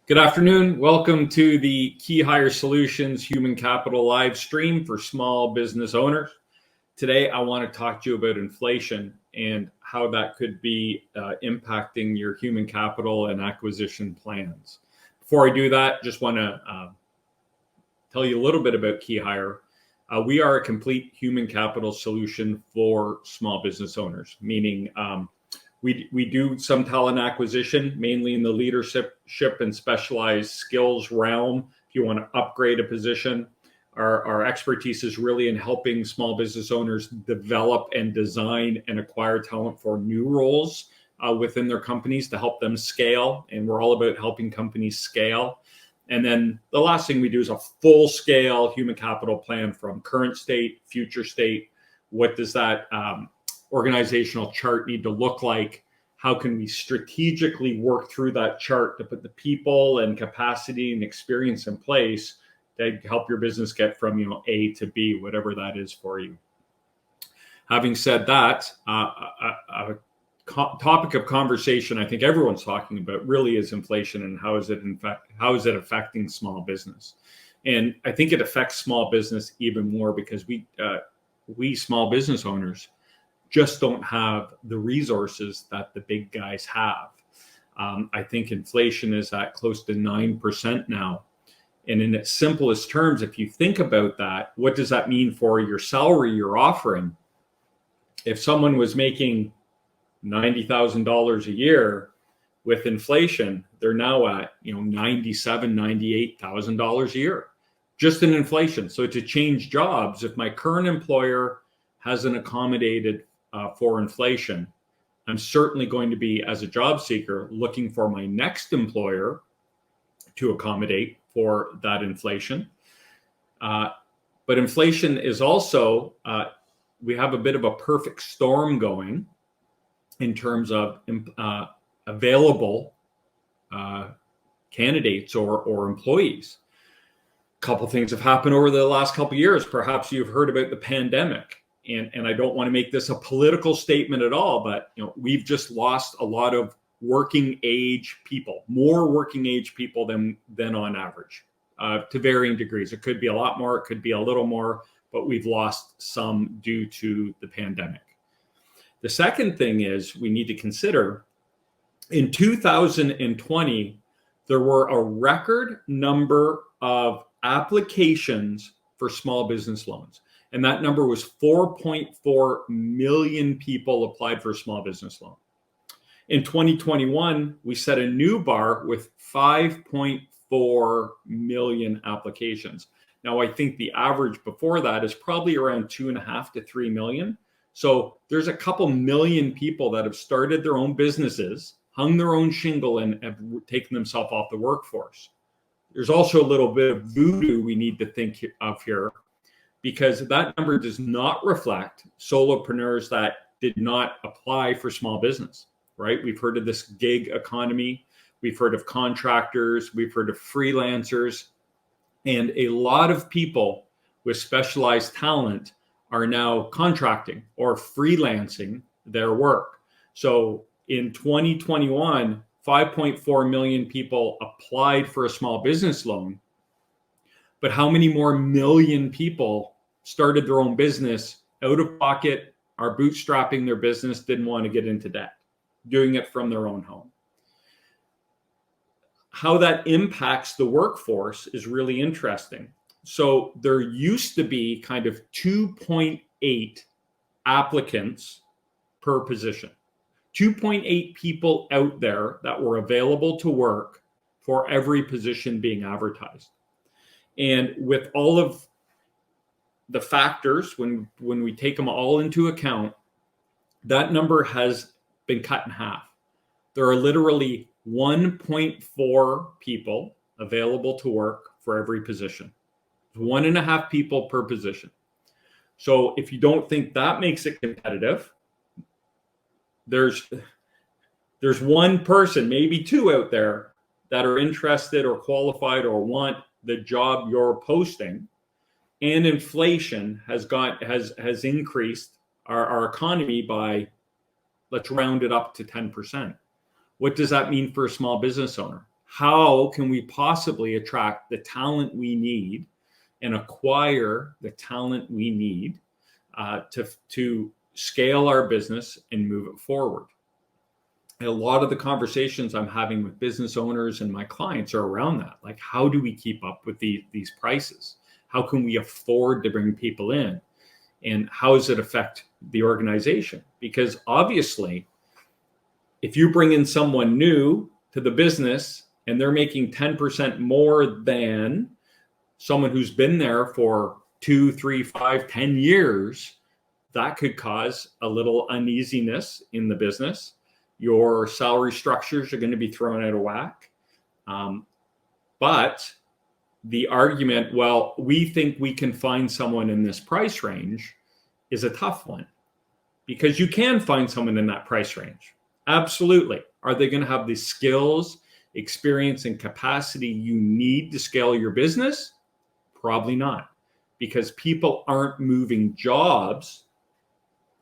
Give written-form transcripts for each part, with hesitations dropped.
Good afternoon. Welcome to the KeyHire Solutions Human Capital live stream for small business owners. Today, I want to talk to you about inflation and how that could be impacting your human capital and acquisition plans. Before I do that, just want to tell you a little bit about KeyHire. We are a complete human capital solution for small business owners, meaning we do some talent acquisition, mainly in the leadership and specialized skills realm. If you want to upgrade a position, our expertise is really in helping small business owners develop and design and acquire talent for new roles within their companies to help them scale. And we're all about helping companies scale. And then the last thing we do is a full scale human capital plan from current state, future state. What does that organizational chart need to look like? How can we strategically work through that chart to put the people and capacity and experience in place that help your business get from A to B, whatever that is for you. Having said that, a topic of conversation I think everyone's talking about really is inflation and how is it affecting small business. And I think it affects small business even more because we small business owners just don't have the resources that the big guys have. I think inflation is at close to 9% now. And in its simplest terms, if you think about that, what does that mean for your salary you're offering? If someone was making $90,000 a year with inflation, they're now at $97,000, $98,000 a year, just in inflation. So to change jobs, if my current employer hasn't accommodated for inflation, I'm certainly going to be, as a job seeker, looking for my next employer to accommodate for that inflation. But inflation is also, we have a bit of a perfect storm going in terms of available candidates or employees. A couple things have happened over the last couple of years. Perhaps you've heard about the pandemic. And I don't want to make this a political statement at all, but we've just lost a lot of working age people, more working age people than on average, to varying degrees. It could be a lot more, it could be a little more, but we've lost some due to the pandemic. The second thing is we need to consider in 2020, there were a record number of applications for small business loans. And that number was 4.4 million people applied for a small business loan. In 2021, we set a new bar with 5.4 million applications. Now, I think the average before that is probably around 2.5 to 3 million. So there's a couple million people that have started their own businesses, hung their own shingle, and have taken themselves off the workforce. There's also a little bit of voodoo we need to think of here, because that number does not reflect solopreneurs that did not apply for small business, right? We've heard of this gig economy. We've heard of contractors. We've heard of freelancers. And a lot of people with specialized talent are now contracting or freelancing their work. So in 2021, 5.4 million people applied for a small business loan. But how many more million people started their own business out of pocket, are bootstrapping their business, didn't want to get into debt, doing it from their own home? How that impacts the workforce is really interesting. So there used to be kind of 2.8 applicants per position, 2.8 people out there that were available to work for every position being advertised. And with all of the factors, when we take them all into account, that number has been cut in half. There are literally 1.4 people available to work for every position. 1.5 people per position. So if you don't think that makes it competitive, there's one person, maybe two out there that are interested or qualified or want the job you're posting, and inflation has increased our economy by, let's round it up to 10%. What does that mean for a small business owner? how can we possibly attract the talent we need and acquire the talent we need to scale our business and move it forward. And a lot of the conversations I'm having with business owners and my clients are around that. Like, how do we keep up with these prices? How can we afford to bring people in? And how does it affect the organization? Because obviously, if you bring in someone new to the business and they're making 10% more than someone who's been there for 2, 3, 5, 10 years, that could cause a little uneasiness in the business. Your salary structures are going to be thrown out of whack. But the argument, well, we think we can find someone in this price range, is a tough one, because you can find someone in that price range. Absolutely. Are they going to have the skills, experience, and capacity you need to scale your business? Probably not, because people aren't moving jobs.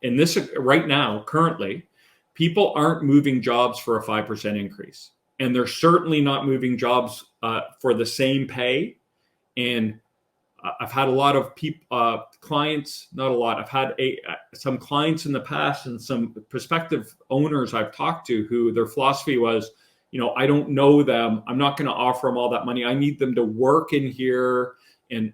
In this right now, currently, people aren't moving jobs for a 5% increase. And they're certainly not moving jobs for the same pay. And I've had a lot of clients, not a lot. I've had some clients in the past and some prospective owners I've talked to who their philosophy was, I don't know them. I'm not going to offer them all that money. I need them to work in here and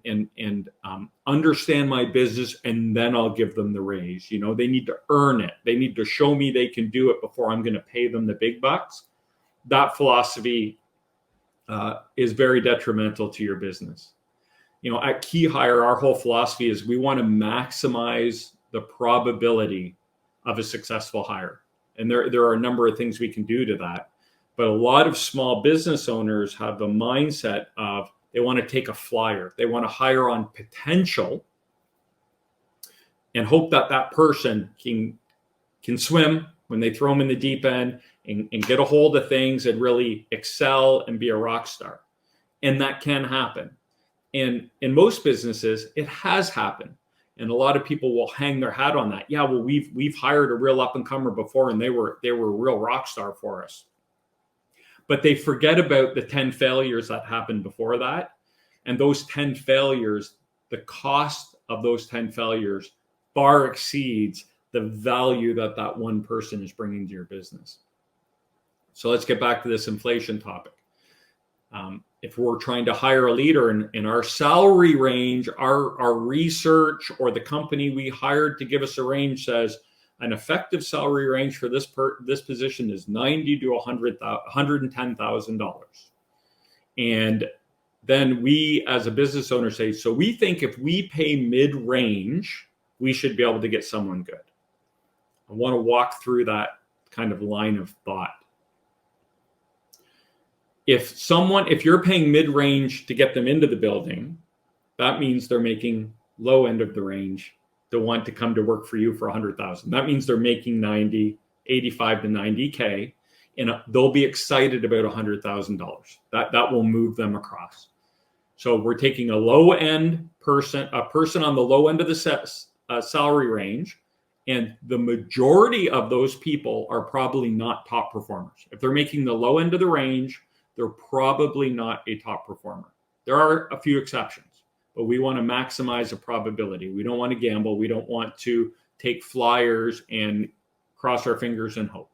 understand my business, and then I'll give them the raise. They need to earn it. They need to show me they can do it before I'm going to pay them the big bucks. That philosophy is very detrimental to your business. At KeyHire, our whole philosophy is we want to maximize the probability of a successful hire. And there are a number of things we can do to that. But a lot of small business owners have the mindset of they want to take a flyer. They want to hire on potential and hope that that person can swim when they throw them in the deep end and get a hold of things and really excel and be a rock star. And that can happen. And in most businesses, it has happened. And a lot of people will hang their hat on that. Yeah, well, we've hired a real up-and-comer before, and they were a real rock star for us. But they forget about the 10 failures that happened before that. And those 10 failures, the cost of those 10 failures far exceeds the value that one person is bringing to your business. So let's get back to this inflation topic. If we're trying to hire a leader in our salary range, our research or the company we hired to give us a range says an effective salary range for this position is $90,000 to $110,000. And then we as a business owner say, so we think if we pay mid-range, we should be able to get someone good. I want to walk through that kind of line of thought. If you're paying mid-range to get them into the building, that means they're making low end of the range to want to come to work for you for $100,000. That means they're making 85 to 90K, and they'll be excited about $100,000. That will move them across. So we're taking a low end person, a person on the low end of the salary range, and the majority of those people are probably not top performers. If they're making the low end of the range, they're probably not a top performer. There are a few exceptions, but we want to maximize the probability. We don't want to gamble. We don't want to take flyers and cross our fingers and hope.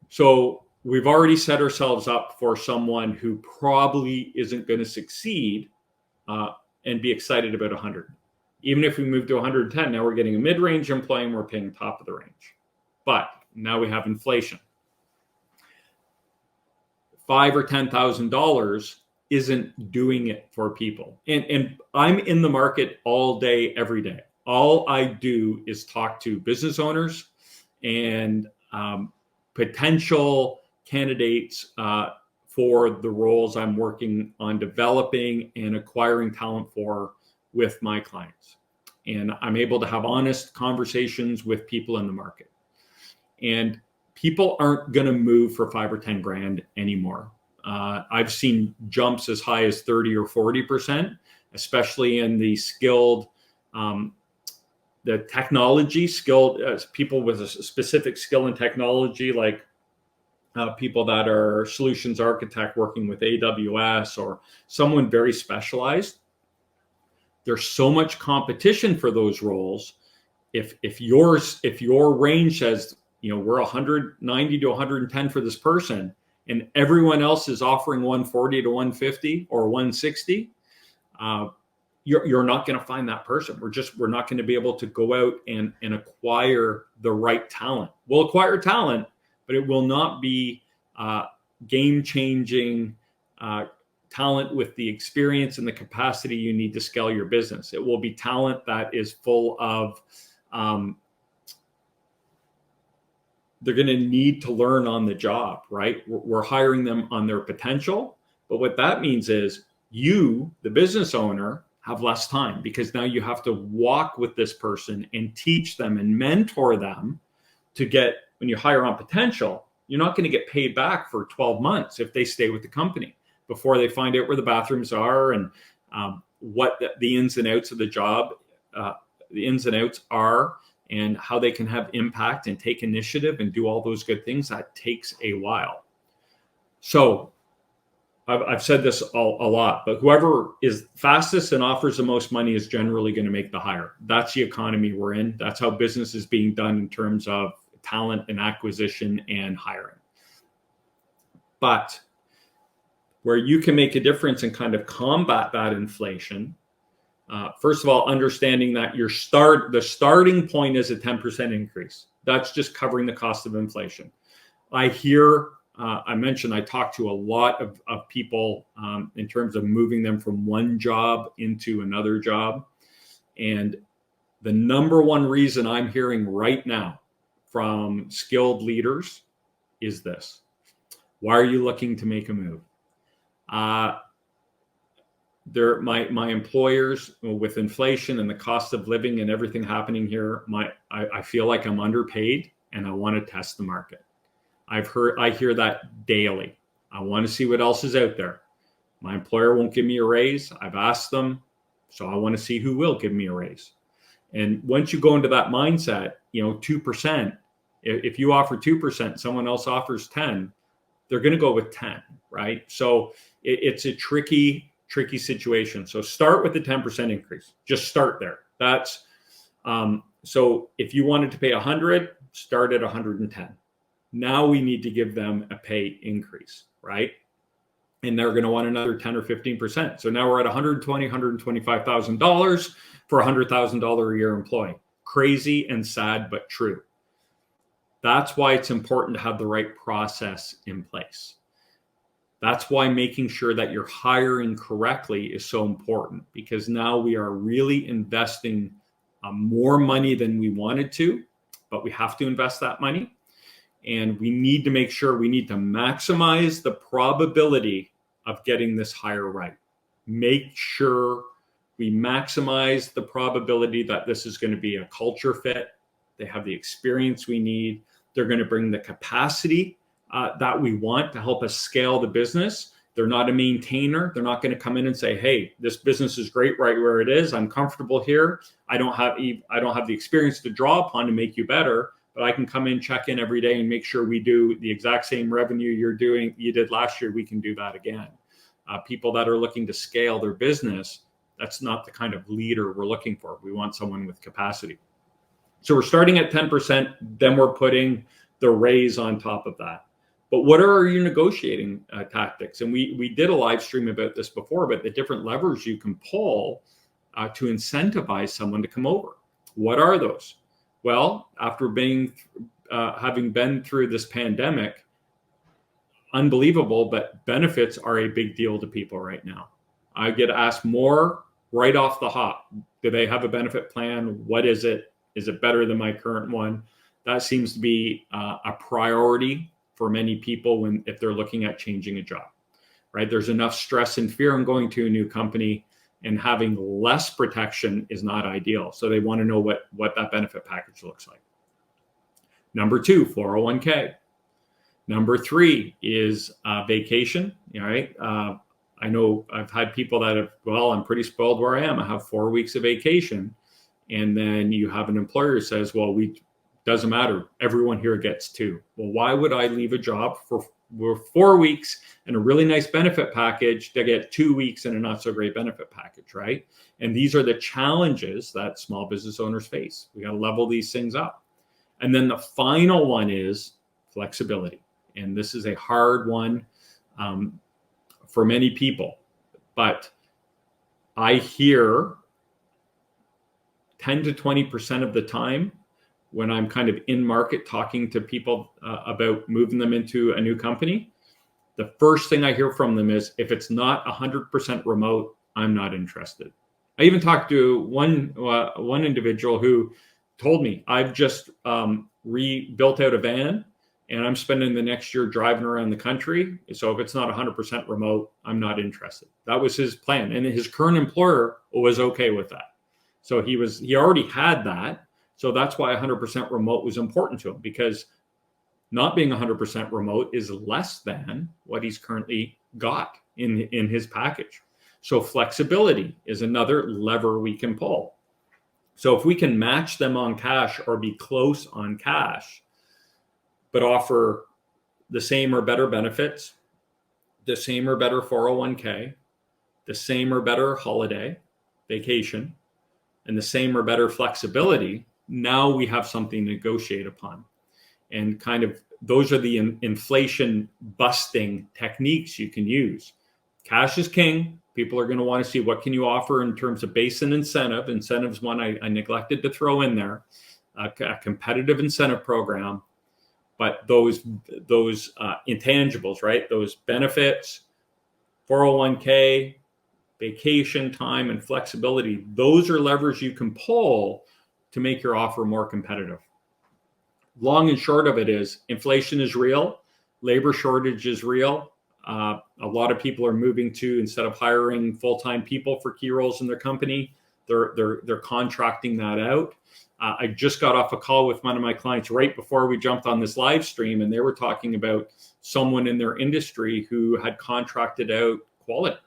So we've already set ourselves up for someone who probably isn't going to succeed and be excited about 100. Even if we move to 110, now we're getting a mid-range employee and we're paying top of the range. But now we have inflation. $5,000 or $10,000 isn't doing it for people. And I'm in the market all day, every day. All I do is talk to business owners and potential candidates for the roles I'm working on developing and acquiring talent for with my clients. And I'm able to have honest conversations with people in the market. And people aren't going to move for 5 or 10 grand anymore. I've seen jumps as high as 30 or 40%, especially in the skilled, the technology skilled people with a specific skill in technology, like people that are solutions architect working with AWS or someone very specialized. There's so much competition for those roles. If your range says, we're 190 to 110 for this person, and everyone else is offering 140 to 150 or 160, you're not going to find that person. We're not going to be able to go out and acquire the right talent. We'll acquire talent, but it will not be game-changing talent with the experience and the capacity you need to scale your business. It will be talent that is full of, they're going to need to learn on the job, right? We're hiring them on their potential. But what that means is you, the business owner, have less time, because now you have to walk with this person and teach them and mentor them to get, when you hire on potential, you're not going to get paid back for 12 months if they stay with the company before they find out where the bathrooms are and what the ins and outs of the job, the ins and outs are, and how they can have impact and take initiative and do all those good things. That takes a while. So I've said this a lot, but whoever is fastest and offers the most money is generally going to make the hire. That's the economy we're in. That's how business is being done in terms of talent and acquisition and hiring. But where you can make a difference and kind of combat that inflation, first of all, understanding that the starting point is a 10% increase. That's just covering the cost of inflation. I mentioned I talk to a lot of people in terms of moving them from one job into another job. And the number one reason I'm hearing right now from skilled leaders is this: why are you looking to make a move? My employers, with inflation and the cost of living and everything happening here, I feel like I'm underpaid and I want to test the market. I hear that daily. I want to see what else is out there. My employer won't give me a raise. I've asked them, so I want to see who will give me a raise. And once you go into that mindset, 2%, if you offer 2%, someone else offers 10, they're going to go with 10, right? So it's a tricky situation. So start with the 10% increase. Just start there. That's so if you wanted to pay 100, start at 110. Now we need to give them a pay increase, right? And they're going to want another 10 or 15%. So now we're at $120,000, $125,000 for a $100,000 a year employee. Crazy and sad, but true. That's why it's important to have the right process in place. That's why making sure that you're hiring correctly is so important, because now we are really investing more money than we wanted to, but we have to invest that money. And we need to make sure, we need to maximize the probability of getting this hire right. Make sure we maximize the probability that this is going to be a culture fit. They have the experience we need. They're going to bring the capacity that we want to help us scale the business. They're not a maintainer. They're not going to come in and say, hey, this business is great right where it is. I'm comfortable here. I don't have the experience to draw upon to make you better, but I can come in, check in every day and make sure we do the exact same revenue you did last year. We can do that again. People that are looking to scale their business, that's not the kind of leader we're looking for. We want someone with capacity. So we're starting at 10%, then we're putting the raise on top of that. But what are your negotiating tactics? And we did a live stream about this before, but the different levers you can pull to incentivize someone to come over. What are those? Well, after having been through this pandemic, unbelievable, but benefits are a big deal to people right now. I get asked more right off the hop. Do they have a benefit plan? What is it? Is it better than my current one? That seems to be a priority for many people if they're looking at changing a job, right? There's enough stress and fear in going to a new company, and having less protection is not ideal. So they want to know what that benefit package looks like. Number 2, 401k. Number 3 is vacation, right? I know I've had people that have, I'm pretty spoiled where I am. I have 4 weeks of vacation. And then you have an employer who says, we doesn't matter. Everyone here gets 2. Well, why would I leave a job for 4 weeks and a really nice benefit package to get 2 weeks and a not so great benefit package, right? And these are the challenges that small business owners face. We got to level these things up. And then the final one is flexibility. And this is a hard one for many people, but I hear 10 to 20% of the time when I'm kind of in market talking to people about moving them into a new company, the first thing I hear from them is, if it's not 100% remote, I'm not interested. I even talked to one individual who told me, I've just rebuilt out a van and I'm spending the next year driving around the country. So if it's not 100% remote, I'm not interested. That was his plan. And his current employer was okay with that. So he already had that. So that's why 100% remote was important to him, because not being 100% remote is less than what he's currently got in his package. So flexibility is another lever we can pull. So if we can match them on cash or be close on cash, but offer the same or better benefits, the same or better 401k, the same or better holiday, vacation, and the same or better flexibility, now we have something to negotiate upon. And kind of those are the inflation busting techniques you can use. Cash is king. People are going to want to see, what can you offer in terms of base and incentive. Incentives one I neglected to throw in there, a competitive incentive program. But those intangibles, right? Those benefits, 401k, vacation time, and flexibility, those are levers you can pull to make your offer more competitive. Long and short of it is, inflation is real, labor shortage is real. A lot of people are moving to, instead of hiring full-time people for key roles in their company, they're contracting that out. I just got off a call with one of my clients right before we jumped on this live stream, and they were talking about someone in their industry who had contracted out quality.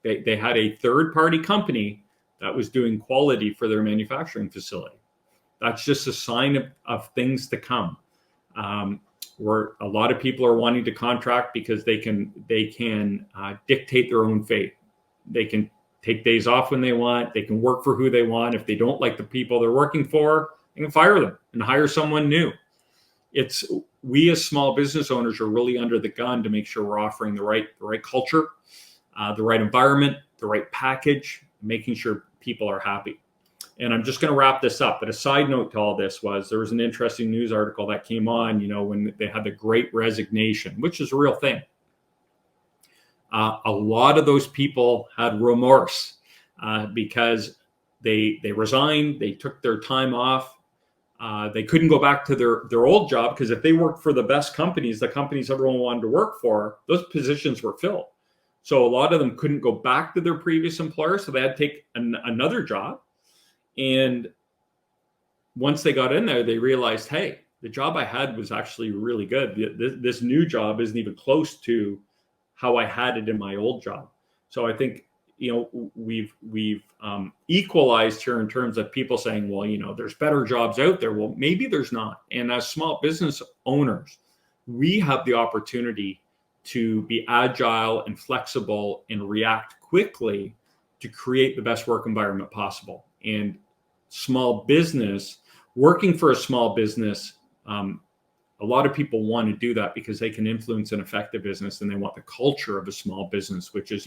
They had a third-party company that was doing quality for their manufacturing facility. That's just a sign of things to come. Where a lot of people are wanting to contract because they can dictate their own fate. They can take days off when they want. They can work for who they want. If they don't like the people they're working for, they can fire them and hire someone new. We as small business owners are really under the gun to make sure we're offering the right culture, the right environment, the right package, making sure people are happy. And I'm just going to wrap this up. But a side note to all this was, there was an interesting news article that came on, when they had the Great Resignation, which is a real thing. A lot of those people had remorse because they resigned, they took their time off. They couldn't go back to their old job, because if they worked for the best companies, the companies everyone wanted to work for, those positions were filled. So a lot of them couldn't go back to their previous employer, so they had to take another job. And once they got in there, they realized, hey, the job I had was actually really good. This new job isn't even close to how I had it in my old job. So I think, we've equalized here in terms of people saying, well, there's better jobs out there. Well, maybe there's not. And as small business owners, we have the opportunity to be agile and flexible and react quickly to create the best work environment possible. And small business, working for a small business, a lot of people want to do that because they can influence and affect the business, and they want the culture of a small business, which is,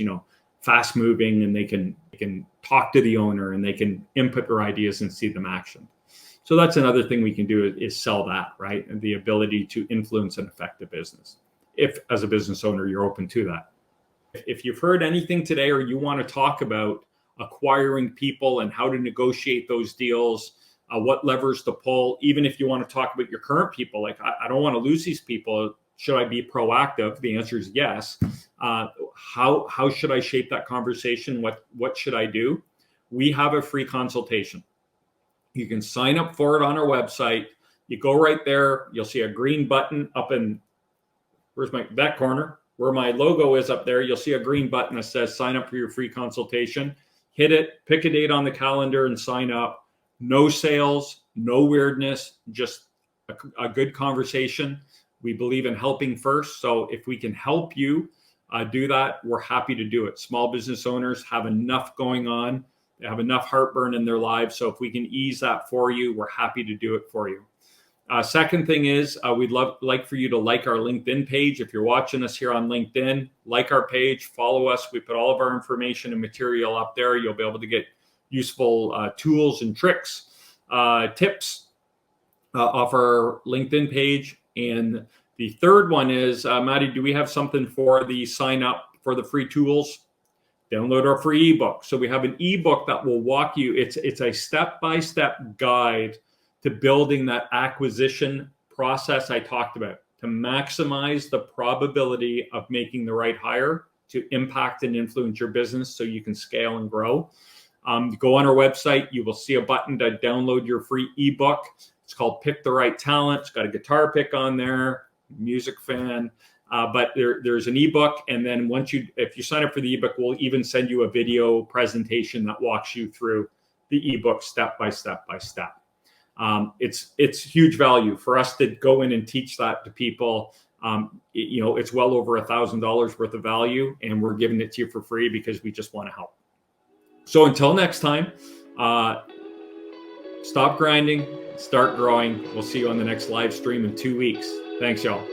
fast moving, and they can talk to the owner and they can input their ideas and see them action. So that's another thing we can do is sell that, right? And the ability to influence and affect the business. If as a business owner, you're open to that. If you've heard anything today, or you want to talk about acquiring people and how to negotiate those deals, what levers to pull, even if you want to talk about your current people, like, I don't want to lose these people. Should I be proactive? The answer is yes. How should I shape that conversation? What should I do? We have a free consultation. You can sign up for it on our website. You go right there. You'll see a green button up in, that corner where my logo is up there. You'll see a green button that says sign up for your free consultation. Hit it, pick a date on the calendar and sign up. No sales, no weirdness, just a good conversation. We believe in helping first. So if we can help you do that, we're happy to do it. Small business owners have enough going on. They have enough heartburn in their lives. So if we can ease that for you, we're happy to do it for you. Second thing is we'd like for you to like our LinkedIn page. If you're watching us here on LinkedIn, like our page, follow us. We put all of our information and material up there. You'll be able to get useful tools and tricks, tips off our LinkedIn page. And the third one is, Maddie, do we have something for the sign up for the free tools? Download our free ebook. So we have an ebook that will walk you. It's a step-by-step guide to building that acquisition process I talked about, to maximize the probability of making the right hire to impact and influence your business so you can scale and grow. Go on our website. You will see a button to download your free ebook. It's called Pick the Right Talent. It's got a guitar pick on there, music fan. But there's an ebook. And then if you sign up for the ebook, we'll even send you a video presentation that walks you through the ebook step by step by step. It's huge value for us to go in and teach that to people. It's well over $1,000 worth of value, and we're giving it to you for free because we just want to help. So until next time, stop grinding, start growing. We'll see you on the next live stream in 2 weeks. Thanks, y'all.